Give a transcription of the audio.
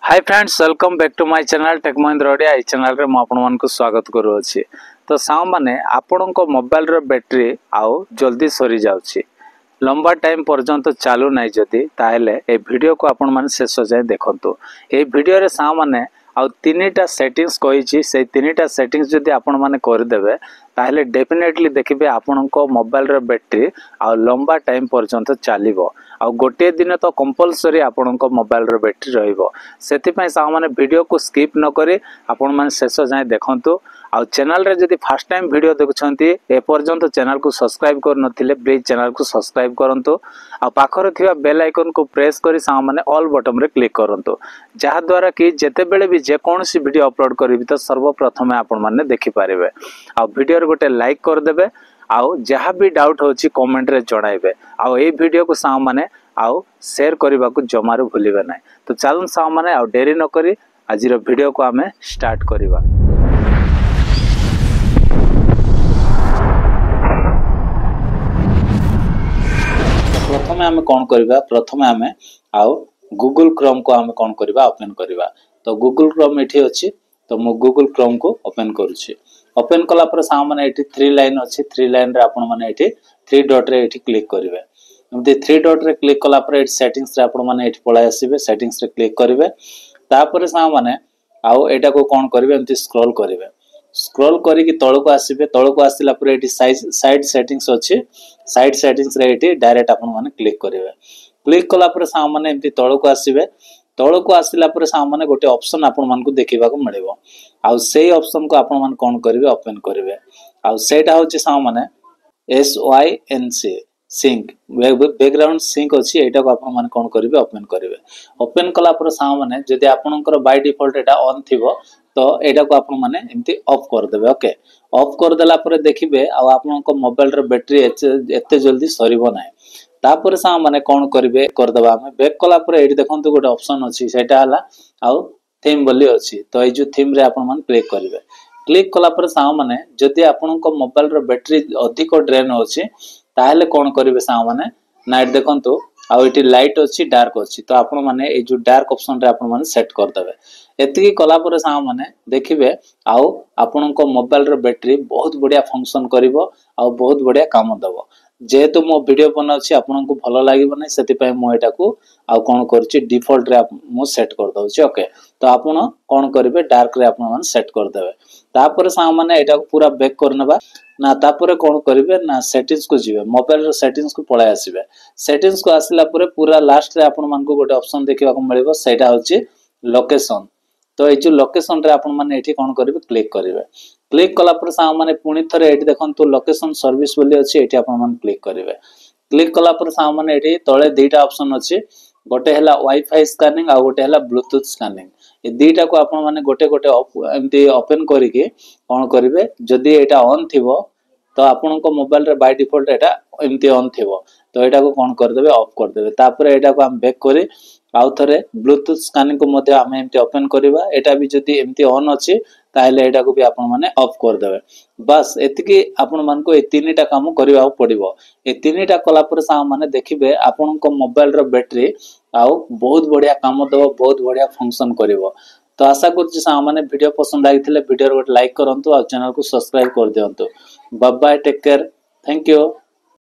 Hi friends, welcome back to my channel Tech Mahindra Odia. ई channel रे म आपन को स्वागत करूछि। तो साउ माने आपन को मोबाइल रो बैटरी आउ जल्दी सरी जाउछि, लंबा टाइम पर्यंत चालू नहीं जदि ताहेले ए वीडियो को आपण माने शेष जाय देखंतु। ए वीडियो रे साउ माने आउ तीनटा सेटिंग्स कहिछि, से तीनटा सेटिंग्स जदि आपण माने कर देबे ताहेले डेफिनेटली देखिबे आपण को मोबाइल रो बैटरी आउ लंबा टाइम पर्यंत चलिबो। आउ गोटे दिन तो कंपलसरी आपण को मोबाइल रो बैटरी रहिबो। सेति पय सा माने वीडियो को स्किप न करी आपण माने शेष जाय देखंतु। आउ चैनल रे जदि फर्स्ट टाइम वीडियो देखुछंती ए पर्यंत चैनल को सब्सक्राइब कर नथिले प्लीज चैनल को सब्सक्राइब करंतु। आ पाखर थिबा बेल आइकन को प्रेस करी सा माने ऑल बटन रे क्लिक करंतु, जहा द्वारा कि जेते बेले भी जे कोनसी वीडियो अपलोड करबी तो सर्वप्रथमे आपण माने देखि पारिबे। आ वीडियो रे गोटे लाइक कर देबे। आउ जहाँ भी डाउट होची कमेंट रे जणाइबे। आउ ए वीडियो को सा माने आउ शेयर करबा को जमारू भूलिबे नै। तो चलन सा माने आउ देरी न करी आज रो वीडियो को हमें स्टार्ट करिबा। प्रथमे हमें कोन करबा, प्रथमे हमें आउ गूगल क्रोम को हमें कोन करबा ओपन करबा। तो गूगल क्रोम एठी अछि, तो मु गूगल क्रोम को ओपन करूछि। ओपन कला पर सा माने एठी 3 लाइन अछि, 3 लाइन रे आपण माने एठी 3 डॉट रे एठी क्लिक करिवे। एमती 3 डॉट रे क्लिक कला पर एठी सेटिंग्स रे आपण माने एठी पळाय आसीबे, सेटिंग्स रे क्लिक करिवे। तापर सा माने आउ एटा को कोन करिवे, एमती स्क्रॉल करिवे। स्क्रॉल करी कि तळको आसीबे, तळको आसिला पर एठी साइड सेटिंग्स अछि, साइड सेटिंग्स रे एठी डायरेक्ट आपण माने क्लिक करिवे। क्लिक कला पर सा माने एमती तळको आसीबे, तळको आसिला पर सा माने गोटे ऑप्शन आपण मान को देखिबा को मिलिबो। आउ सेही ऑप्शन को आपण मान कोन करिवे, ओपन करिवे। आउ सेटा होची सा माने SYNC सिंक बैकग्राउंड सिंक अछि, एटा को आपण मान कोन करिवे, ओपन करिवे। ओपन कला पर सा माने जदि आपनकर बाय डिफॉल्ट एटा ऑन थिबो तो एटा को आपण माने एमती ऑफ कर देबे। ओके, ऑफ कर देला पर देखिबे आ आपनकर मोबाइल रो बैटरी एते जल्दी सरीबो नै। तापर सा माने कोन करिवे, कर देबा। हमें बैक कला पर एठी देखंतु गोटे ऑप्शन अछि, सेटा हला आउ थीम बोली अछि। तो ए जो थीम रे आपण मान क्लिक करिवे। क्लिक कला पर सा माने जदि आपनकर मोबाइल रो बैटरी अधिक ड्रेन होछि ताहेले कोन करिवे सा माने नाइट देखंतु आउ एठी लाइट अछि, डार्क अछि। तो आपण माने ए जो डार्क ऑप्शन रे आपण माने सेट कर देबे। एतिकी कला पर सा माने देखिबे आउ आपनकर मोबाइल रो बैटरी बहुत बढ़िया फंक्शन करिवो आउ बहुत बढ़िया काम दबो। जेहेतु मो वीडियो बनाउछि आपन को भलो लागिबो नै, सेति पय मो एटा को आउ कोन करछि डिफॉल्ट रे मो सेट कर दउछि। ओके, तो आपण कोन करिवे, डार्क रे आपण मान सेट कर देबे। तापर सा माने एटा को पूरा बैक करनबा ना। तापर कोन करिवे ना, सेटिंग्स को जिवे, मोबाइल रो सेटिंग्स को पळाय आसीबे। सेटिंग्स को आसिला परे पूरा लास्ट रे आपण मान को गोटे ऑप्शन देखिबा को मिलिबो, सेटा होछि लोकेशन। तो ए जो लोकेशन रे आपण माने एठी कोन करिवे, क्लिक करिवे। क्लिक कला पर सा माने पुनी थरे एठी देखंतु लोकेशन सर्विस बोली अछि, एठी आपण मान क्लिक करिवे। क्लिक कला पर सा माने एठी तळे दुईटा ऑप्शन अछि, गोटे हला वाईफाई स्कैनिंग आ गोटे हला ब्लूटूथ स्कैनिंग। ए दुईटा को आपण माने गोटे गोटे एमती ओपन करिके कोन करिवे, जदि एटा ऑन थिबो तो आपण को मोबाइल रे बाय डिफॉल्ट एटा एमती ऑन थिबो, तो एटा को कोन कर देबे, ऑफ कर देबे। तापर एटा को हम बैक करी आउ थरे ब्लूटूथ स्कैनिंग को मध्ये हम एमती ओपन करबा। एटा भी जदि एमती ऑन अछि ताहेले एटा को भी आपण माने ऑफ कर देबे। बस एतिकी आपण मान को ए तीनटा काम करबा पड़िबो। ए तीनटा कला पर सा माने देखिबे आपण को मोबाइल रो बैटरी आउ बहुत बढ़िया काम दबो, बहुत बढ़िया फंक्शन करिवो। तो आशा करछि सा माने वीडियो पसंद लागिथिले वीडियो रो लाइक करंतु आ चैनल को सब्सक्राइब कर दियंतु। Bye bye, take care, thank you.